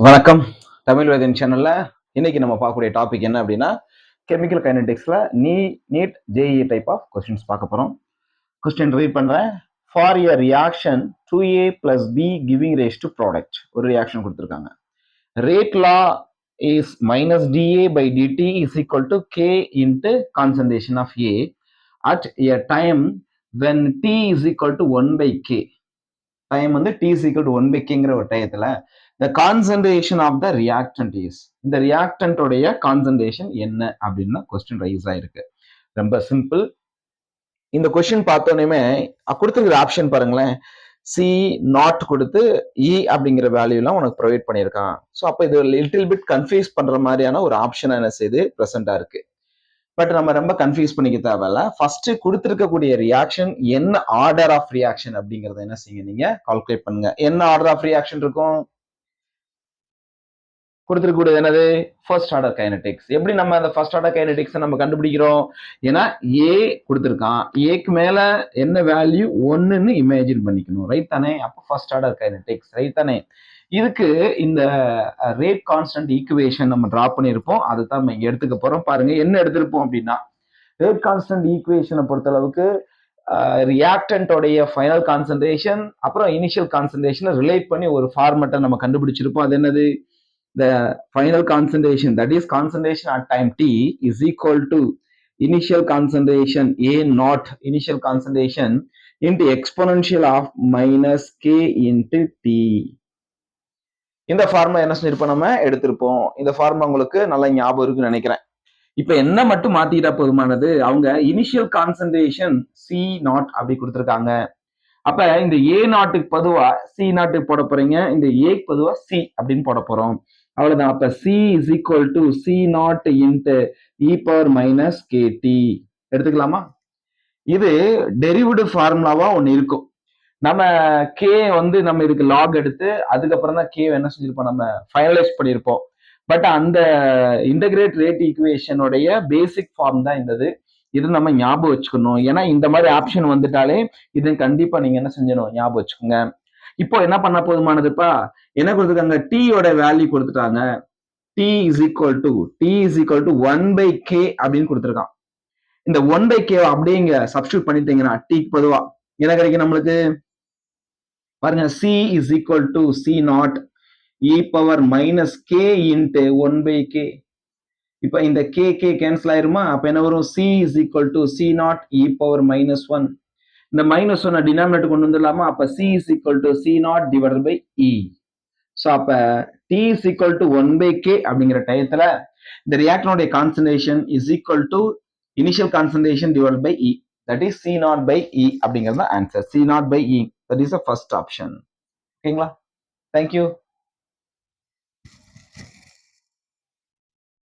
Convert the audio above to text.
வணக்கம். தமிழ் வேதியன் சேனல்ல இன்னைக்கு நம்ம பார்க்கக்கூடிய டாபிக் என்ன அப்படின்னா கெமிக்கல் கைனடிக்ஸ்ல NEET JEE type of questions பார்க்க போறோம். கொஸ்டின் ரீட் பண்றேன். For a reaction 2A plus B giving rise to product. ஒரு ரியாக்ஷன் கொடுத்துருக்காங்க. Rate law is minus dA by dt is equal to K into concentration of A at a time when T is equal to 1 by K. Time வந்து T is equal to 1 by Kங்கிற ஒரு டயத்துல the concentration of the reactant is, இந்த reactant உடைய concentration என்ன அப்படின்னு question raise ஆயிருக்கு. ரொம்ப simple. இந்த கொஸ்டின் பார்த்தோன்னே கொடுத்துருக்கிற ஆப்ஷன் பாருங்களேன். சி நாட் கொடுத்து இ அப்படிங்கிற வேல்யூலாம் உனக்கு ப்ரொவைட் பண்ணியிருக்கான். ஸோ அப்போ இது லிட்டில் பிட் கன்ஃபியூஸ் பண்ற மாதிரியான ஒரு ஆப்ஷன் என்ன செய்து ப்ரெசென்டா இருக்கு. பட் நம்ம ரொம்ப கன்ஃபியூஸ் பண்ணிக்க தேவையில்ல. ஃபர்ஸ்ட் கொடுத்துருக்கக்கூடிய ரியாக்ஷன் என்ன ஆர்டர் ஆஃப் ரியாக்ஷன் அப்படிங்கறத என்ன செய்யுங்க, நீங்க கால்குலேட் பண்ணுங்க. என்ன ஆர்டர் ஆஃப் ரியாக்ஷன் இருக்கும்? கொடுத்துருக்கூடியது என்னது? First order kinetics. எப்படி நம்ம அந்த ஃபர்ஸ்ட் ஆர்டர் கைனடிக்ஸ் நம்ம கண்டுபிடிக்கிறோம்? ஏன்னா ஏ கொடுத்துருக்கான், ஏக்கு மேல என்ன வேல்யூ ஒன்னுன்னு இமேஜின் பண்ணிக்கணும், ரைட் தானே? அப்போ ஃபர்ஸ்ட் ஆர்டர் கைனடிக்ஸ், ரைட் தானே? இதுக்கு இந்த ரேட் கான்ஸ்டன்ட் ஈக்குவேஷன் நம்ம டிரா பண்ணியிருப்போம், அதை தான் நம்ம இங்க எடுத்துக்க போறோம். பாருங்க என்ன எடுத்திருப்போம் அப்படின்னா, ரேட் கான்ஸ்டன்ட் ஈக்குவேஷனை பொறுத்தளவுக்கு ரியாக்டன்டோடைய ஃபைனல் கான்சன்ட்ரேஷன் அப்புறம் இனிஷியல் கான்சன்ட்ரேஷனை ரிலேட் பண்ணி ஒரு ஃபார்மேட்டை நம்ம கண்டுபிடிச்சிருப்போம். அது என்னது? The final concentration, that is concentration at time t, is equal to initial concentration A naught, initial concentration into exponential of minus K into T. இந்த formula என்ன செஞ்சிருப்போம், நம்ம எடுத்திருப்போம். இந்த ஃபார்முலா உங்களுக்கு நல்லா ஞாபகம் இருக்குன்னு நினைக்கிறேன். இப்ப என்ன மட்டும் மாத்திட்டா போதுமானது, அவங்க இனிஷியல் கான்சன்ட்ரேஷன் சி நாட் அப்படி கொடுத்துருக்காங்க. அப்ப இந்த ஏ நாட்டுக்கு பொதுவா சி நாட்டுக்கு போட போறீங்க, இந்த ஏக்கு பொதுவா சி அப்படின்னு போட போறோம். அவ்வளவுதான். அப்ப C is equal to C naught into e power minus KT எடுத்துக்கலாமா? இது டெரிவேட்டிவ் ஃபார்முலாவா ஒன்னு இருக்கும். நம்ம K வந்து நம்ம இதுக்கு லாக் எடுத்து அதுக்கப்புறம் தான் K என்ன செஞ்சிருப்போம், நம்ம ஃபைனலைஸ் பண்ணியிருப்போம். பட் அந்த இன்டகிரேட் ரேட் ஈக்குவேஷனுடைய பேசிக் ஃபார்ம் தான் இந்த இது நம்ம ஞாபகம் வச்சுக்கணும். ஏன்னா இந்த மாதிரி ஆப்ஷன் வந்துட்டாலே இது கண்டிப்பா நீங்க என்ன செஞ்சணும், ஞாபகம் வச்சுக்கோங்க. இப்போ என்ன பண்ண போதுமானதுப்பா, என்ன கொடுத்துருக்காங்க? டீயோட வேல்யூ கொடுத்துட்டாங்க. T is equal to 1 by K அப்படின்னு கொடுத்துருக்கான். இந்த 1 by K அப்படியே இங்க சப்ஸ்டியூட் பண்ணிட்டீங்கன்னா டீக்கு பொதுவா என்ன கிடைக்கும் நம்மளுக்கு? பாருங்க, C is equal to C naught e power minus K into 1 by K. இப்ப இந்த K கேன்சல் ஆயிருமா? அப்ப என்ன வரும்? C is equal to C naught e power minus 1. இந்த மைனஸ் ஒன்ன டினாமினேட்டர் கொண்டு வந்துடலாமா? அப்ப C is equal to C naught divided by E. So அப்ப T is equal to 1 by K அப்படிங்கிற டயத்துல இந்த ரியாக்டனுடைய concentration is equal to initial concentration divide by E, that is C naught by E அப்படிங்கிறது answer. C naught by E, that is the first option. ஓகேங்களா? Thank you.